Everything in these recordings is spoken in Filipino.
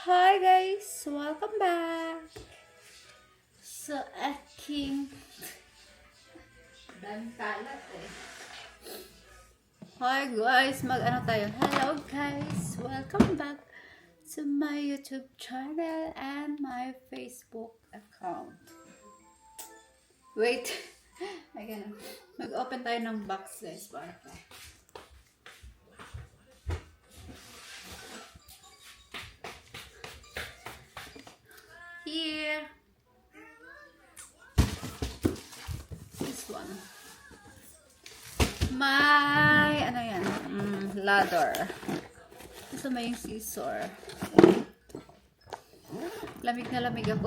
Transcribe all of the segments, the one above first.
Hi guys! Welcome back! Sa aking kalat eh. Hi guys! Mag-ano tayo? Hello guys! Welcome back to my YouTube channel and my Facebook account. Wait! Mag-open tayo ng box guys para pa. Here! This one. May, ano yan? Ladder. Gusto mo yung scissor. Lamig na lamig ako.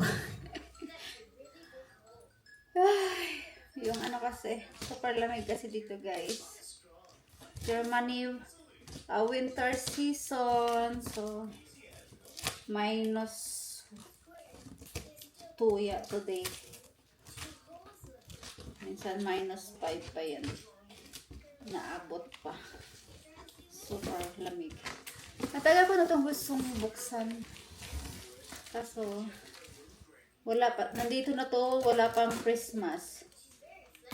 Ay, yung ano kasi, super lamig kasi dito guys. Germany, winter season. So, minus 2 ya today. Minsan minus 5 pa yan. Naabot pa. Super lamig. Matagal ko na itong gustong buksan. Kaso, wala pa. Nandito na to, wala pang Christmas.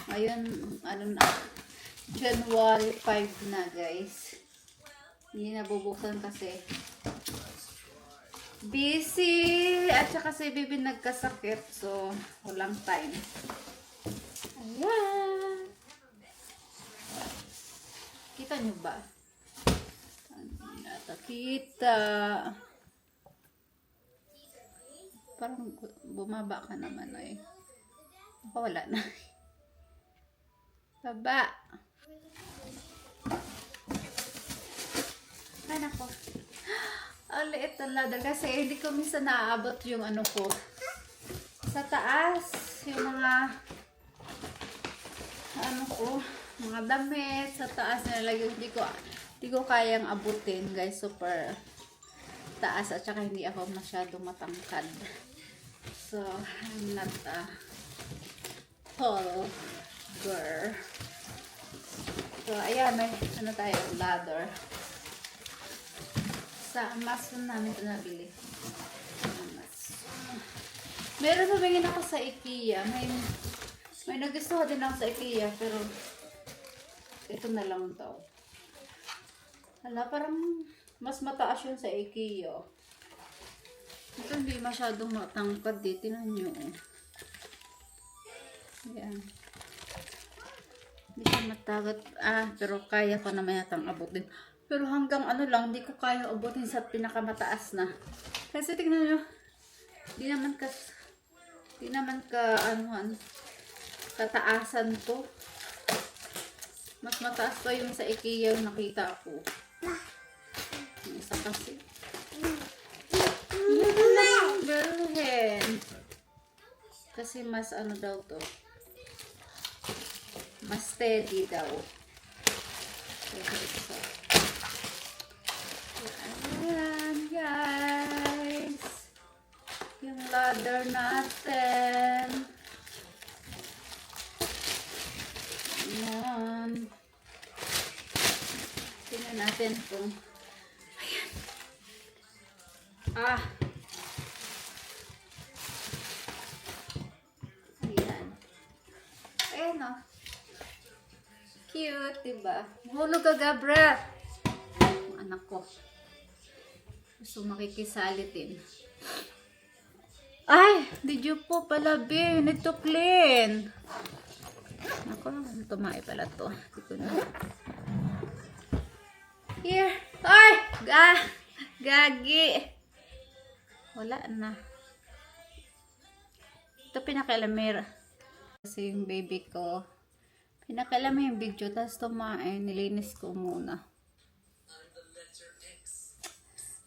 Ngayon, ano na, January 5 na guys. Hindi na bubuksan kasi busy. At saka si Bibi nagkasakit. So, walang time. Ayan. Kita nyo ba? Kita. Parang bumaba ka naman eh. Ako wala na. Baba. Ay nako. Ang liit ng ladder kasi hindi ko minsan naaabot yung ano ko. Sa taas, yung mga ano ko, mga damit sa taas nilalagay. Hindi ko kayang abutin guys. Super taas at saka hindi ako masyadong matangkad. So, I'm not a tall girl. So, ayan, may ano tayo, ladder. Sa Amazon namin ito nabili. Meron tumingin ako sa IKEA. May nagustuhan din ako sa IKEA, pero ito na lang daw. Hala, parang mas mataas yun sa IKEA. Ito hindi masyadong matangkad eh. Tingnan nyo. Ayan. Hindi siya matagat. Pero kaya pa naman yatang abutin. Pero hanggang ano lang, hindi ko kaya abutin sa pinakamataas na. Kasi tingnan nyo. Di naman kataasan to. Mas mataas pa yung sa IKEA yung nakita ko. Isa kasi. Girlhen. Kasi mas ano daw to. Mas steady daw. Ayan guys. Yung ladder natin. Ayan. Tingnan natin kung ayan. Ayan. Ayan o. Cute, diba? Hulog ka, Gabra. Ang anak ko. Gusto makikisalitin. Ay! Did you po pala, be? Need to clean. Ako, tumae pala to. Here. Ay! Gagi. Wala na. Ito pinakailamera. Kasi yung baby ko, pinakailamera yung video, tapos tumae, nilinis ko muna.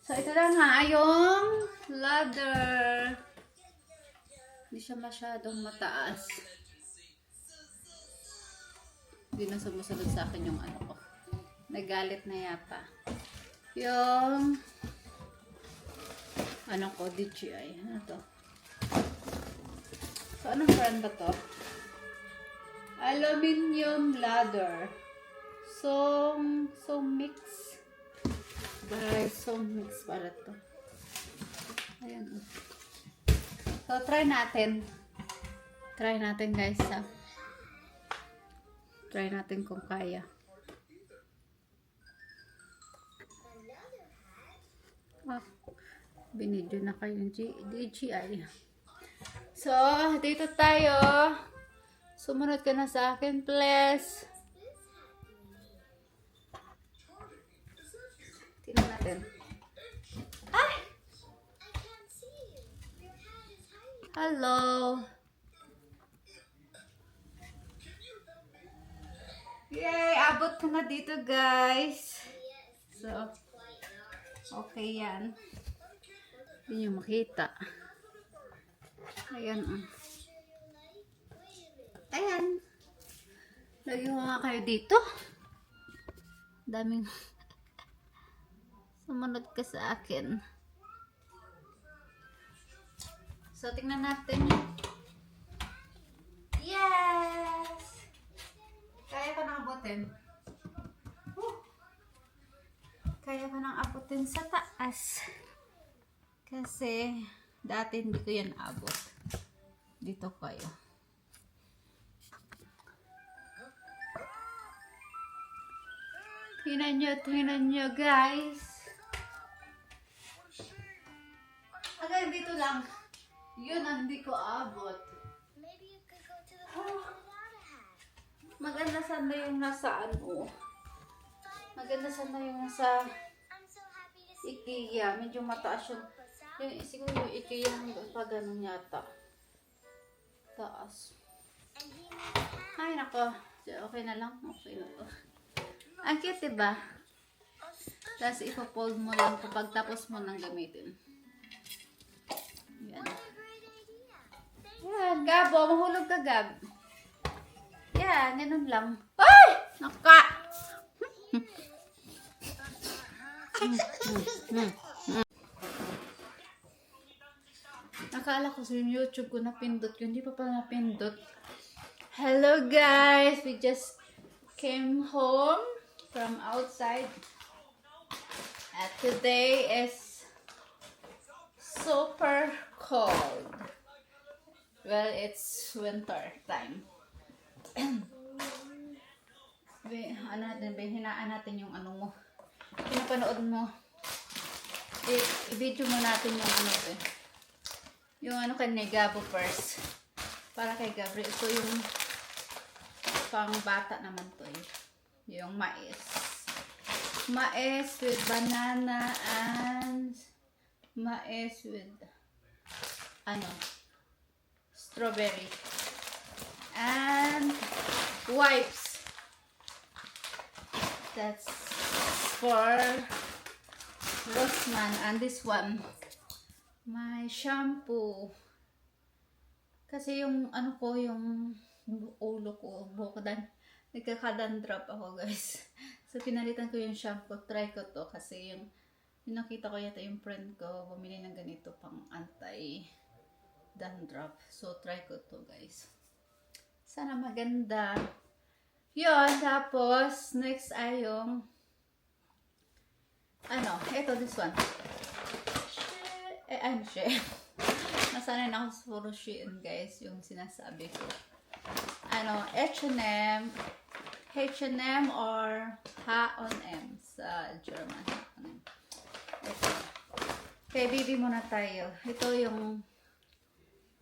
So, ito na nga, yung ladder. Hindi siya masyadong mataas. Hindi na sumusunod sa akin yung ano ko. Nagalit na yata. Yung ano ko, DJI. Ano to? So, anong brand ba to? Aluminium ladder. So mix. Guys, so mix pala to. Ayan. So, try natin. Try natin guys, ha. Try natin kung kaya. Ah, binidyo na kayong DJI. So, dito tayo. Sumunod ka na sa akin, please. Tingnan natin. Ay! Hello! Yay! Abot ko na dito, guys. So, okay yan. Hindi nyo makita. Ayan, Ayan. Lagi mo nga kayo dito. Daming sumunod ka sa akin. So, tingnan natin. Yes! Kaya ko nang abutin. Kaya ko nang abutin sa taas. Kasi, dati hindi ko yan abot. Dito kayo. Tingnan nyo guys. Hanggang dito lang. Yun ang hindi ko abot. Maganda sana yung nasa ano. Maganda sana yung nasa IKEA. Medyo mataas yung siguro yung IKEA hanggang pa ganun yata. Taas. Ay nako. Okay na lang. Okay na to. Ang cute diba? Tapos ipo-fold mo lang kapag tapos mo nang gamitin. Yan. Yan, Gabo. Mahulog ka, Gab. Yan, ganun lang. Ay! Naka! Nakala ko sa YouTube ko napindot yun. Hindi pa pala napindot. Hello guys! We just came home from outside. And today is super cold. Well, it's winter time. Hinaan natin yung ano mo. Pinapanood mo. I-video mo natin yung ano eh. Yung ano kay Gabo first. Para kay Gabriel. Ito yung pang bata naman to eh. Yung mais. Mais with banana and mais with ano strawberry and wipes. That's for Rosman. And this one, my shampoo. Kasi yung ano ko, yung ulo ko, nagkakadandrop ako guys. So pinalitan ko yung shampoo. Try ko to kasi yung nakita ko yata yung friend ko bumili ng ganito pang anti dandruff. So, try ko to guys. Sana maganda. Yun, tapos, next ay yung ano, ito, this one. Ano siya? Nasanay na ako sa puro Shein guys, yung sinasabi ko. Ano, H&M or H&M sa German. Ito. Okay, baby muna tayo. Ito yung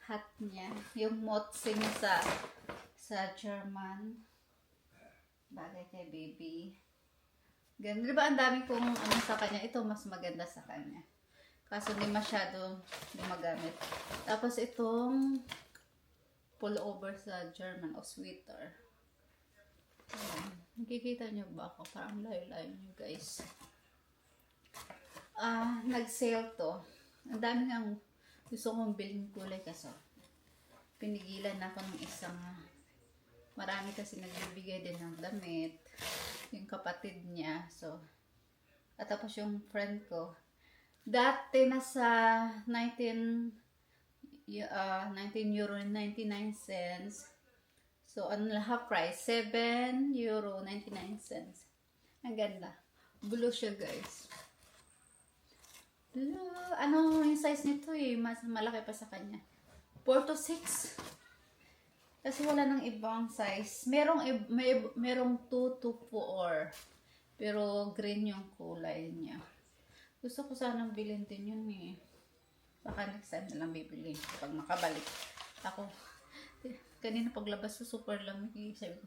hat niya. Yung motse niya sa German. Bagay kay baby. Ganun. Diba ang dami kong ano sa kanya? Ito mas maganda sa kanya. Kaso hindi masyado gumagamit. Tapos itong pullover sa German o sweater. Ayan. Nakikita nyo ba ako? Parang layo-layo nyo guys. Nag-sale to. Ang dami nga gusto kong bilhin kulay kaso pinigilan ako ng isang marami kasi nagbibigay din ng damit yung kapatid niya. So at tapos yung friend ko dati nasa 19 euro and 99 cents. So ano na half price 7 euro 99 cents. Ang ganda. Blue siya guys. Ano yung size nito eh, mas malaki pa sa kanya. 4 to 6. Kasi wala nang ibang size. Merong 2 to 4. Pero green yung kulay niya. Gusto ko sanang bilhin din yun eh. Baka next time na lang bibili pag makabalik ako. Kanina paglabas ko super lamig. Sabi ko,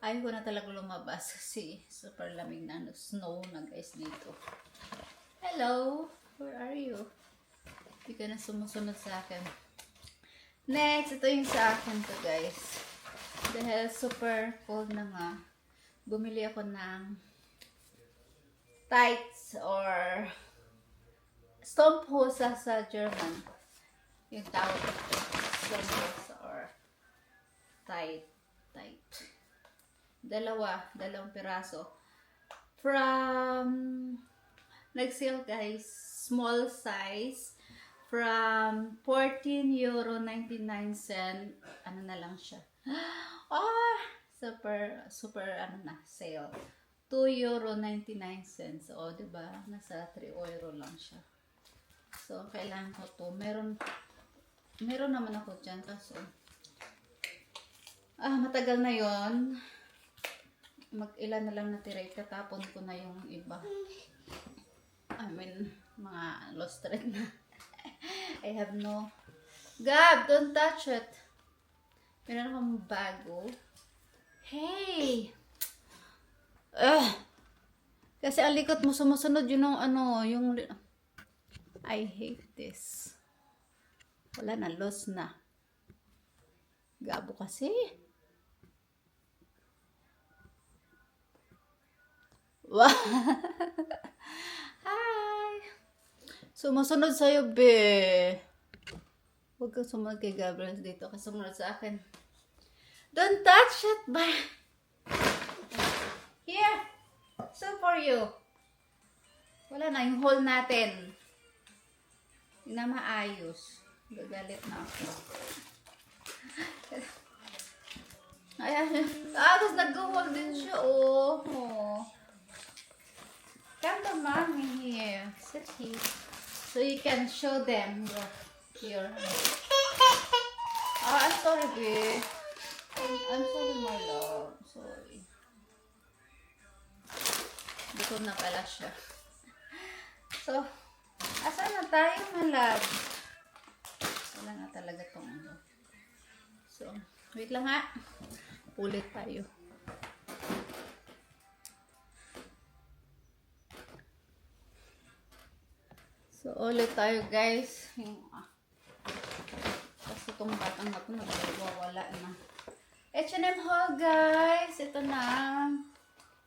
ayaw ko na talaga lumabas kasi super lamig na snow na guys dito. Hello! Where are you? Hindi ka na sumusunod sa akin. Next, ito yung sa akin to guys. Dahil super cold na nga, bumili ako ng tights or Strumphosen sa German. Yung tawag ito. Strumphosen or tight. Dalawang piraso. From, nag-sale guys, small size. From 14.99 €. Ano na lang siya. Super ano na, sale. 2.99 €. O, diba? Nasa 3 euro lang siya. So, kailangan ko to. Meron naman ako dyan. Kaso, matagal na yon. Mag-ilan na lang natira. Tatapon ko na yung iba. I mean, mga lost thread na. I have no... Gab, don't touch it. Meron akong bago. Hey! Kasi ang likot mo sumusunod yun ng ano, yung... I hate this. Wala na, lost na. Gabo kasi. Wow! Hi! Sumusunod sa'yo, be. Huwag kang sumunod kay Gabriel dito kasi sumunod sa akin. Don't touch it, ba? Here! So for you. Wala na, yung hole natin. Hindi na maayos. Gagalit na ako. Ayan. Tapos nag-hole din siya, oh. Come to mommy here. Sit here. So you can show them your... I'm sorry, babe. I'm sorry, my love. Sorry. Hindi ko na pala siya. So, asan na tayo, my love? Wala na talaga itong ano. So, wait lang ha. Ulit tayo. So, ulit tayo guys. Kasi itong batang na ito nagwawala na. H&M haul guys. Ito na.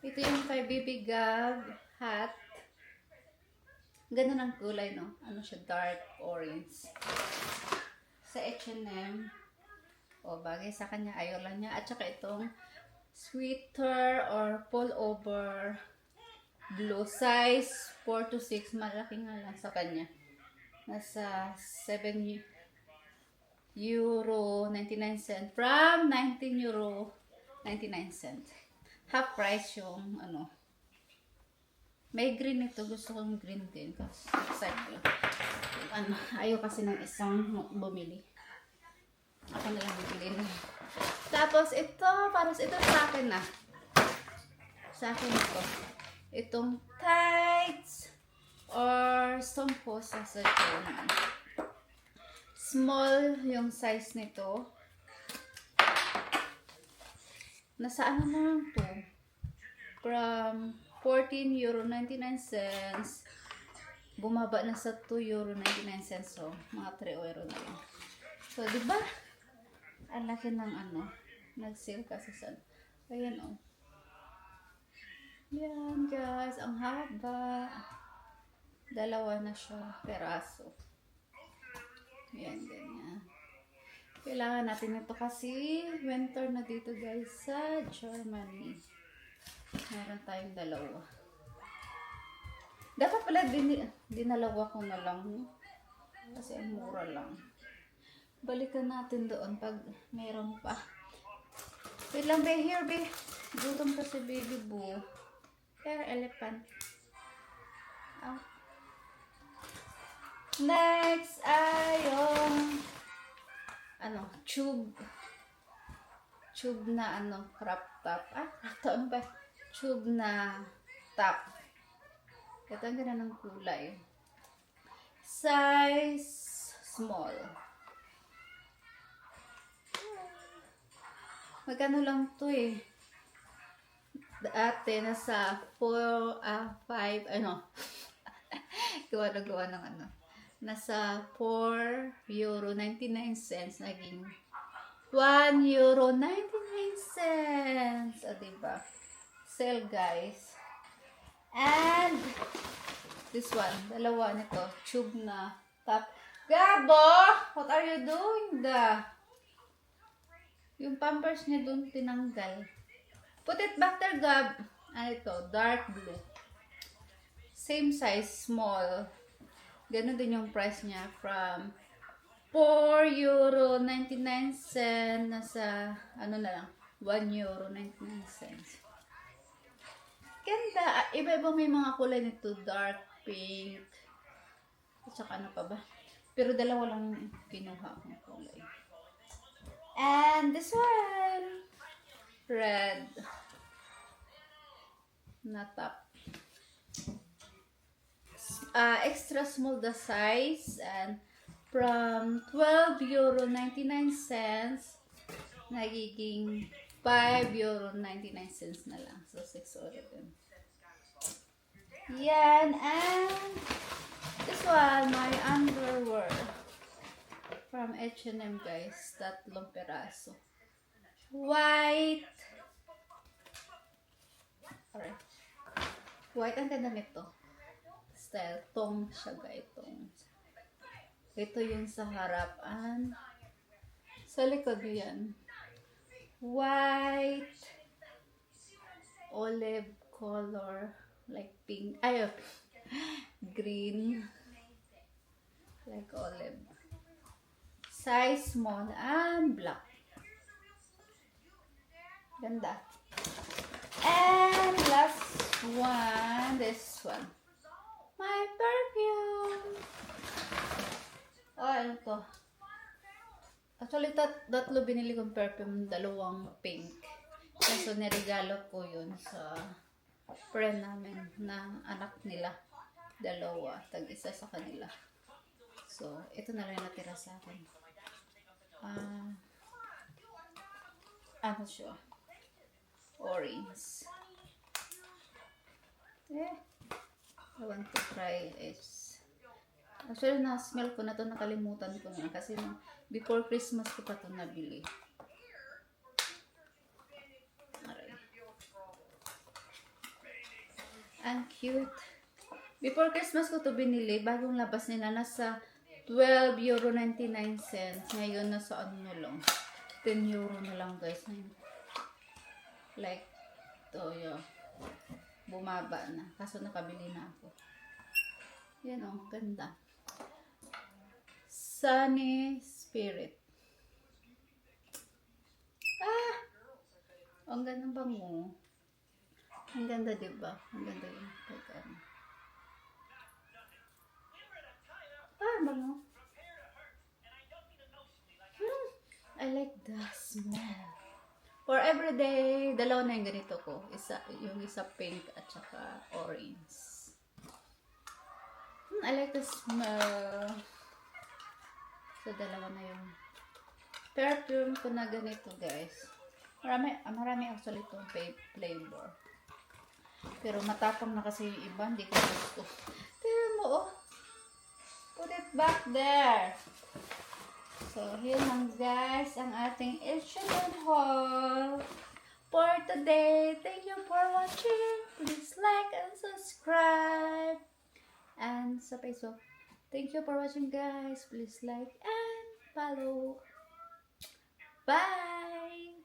Ito yung kay Baby Gab hat. Ganda ng kulay, no? Ano siya? Dark orange. Sa H&M. O, bagay sa kanya. Ayaw lang niya. At saka itong sweater or pullover blue size 4 to 6. Malaki nga lang sa kanya. Nasa 7 euro 99 from 19 euro 99 half price yung ano. May green ito. Gusto kong green din. Kasi excited lang. Ano, ayaw kasi ng isang bumili. Ako na lang bibili na. Tapos ito, parang ito sa akin na. Sa akin ito. Itong tights or Strumphosen sa German. Small yung size nito. Nasa ano na lang to? From 14.99 €. Bumaba na sa 2.99 €. So, mga 3 euro na yun. So, diba? Ang laki ng ano. Nag-sale kasi sa... Ayan, oh. Yan, guys. Ang haba. Dalawa na siya. Peraso. Yan, ganyan. Kailangan natin ito kasi winter na dito, guys, sa Germany. Meron tayong dalawa. Dapat pala dinalawa ko na lang. Kasi ang mura lang. Balikan natin doon pag meron pa. Wait lang, be. Here, be. Gutom pa si baby boo. Here, elephant. Oh. Next ay yung tube. Tube na crop top. Crop top ba? Tube na top. Ito ang ganda ng kulay. Size small. Magkano lang to eh. Dati nasa 5, gawa ng nasa €4.99 naging €1.99. O, diba? Sale, guys. And this one, dalawa nito, tube na top. Gabo! What are you doing yung pampers niya dun tinanggal. Put it back there, Gab. Ito, dark blue. Same size, small. Ganun din yung price niya from €4.99 nasa, na lang, €1.99. Ganda. Iba-iba may mga kulay nito. Dark pink. At saka pa ba? Pero dalawa lang kinuha akong kulay. And this one. Red. Na top. Extra small the size. And from €12.99 nagiging €5.99 na lang. So, 6 ulit yun. Yan. And this one, my underwear. From H&M, guys. 3 peraso. White. Alright. White. Ang ganda nito. Style. Tong siya, guys. Tong. Ito yung sa harapan. Sa likod yan. White. Olive color. Like pink. Green. Like olive. Size small and black. Ganda. And last one. This one. My perfume. Ano to? Actually, tatlo binili kong perfume. 2 pink. Kaso niregalo ko yun sa friend namin na anak nila. 2. Tag-isa sa kanila. So, ito na lang natira sa akin. Ano siya? Orange. I want to try is actually na-smell ko na to, nakalimutan ko na kasi before Christmas ko pa to nabili. Aray. Ang cute. Before Christmas ko to binili, bagong labas nila, nasa €12.99. Ngayon nasa lang, €10 na lang, guys. Like, to yun. Bumaba na. Kaso nakabili na ako. Yan o, ganda. Sunny Spirit. Ang ganda bango. Ang ganda, diba? Ang ganda yung pagkano. Bango. I like the smell. For everyday, 2 na yung ganito ko. Yung isa pink at saka orange. I like the smell. So, 2 na yung perfume ko na ganito, guys. Marami actually itong flavor. Pero matapang na kasi yung iba, hindi ko gusto. Tignan mo, oh. Put it back there. So, here lang, guys, ang ating H&M haul for today. Thank you for watching. Please like and subscribe. And sa Facebook, thank you for watching, guys. Please like and follow. Bye!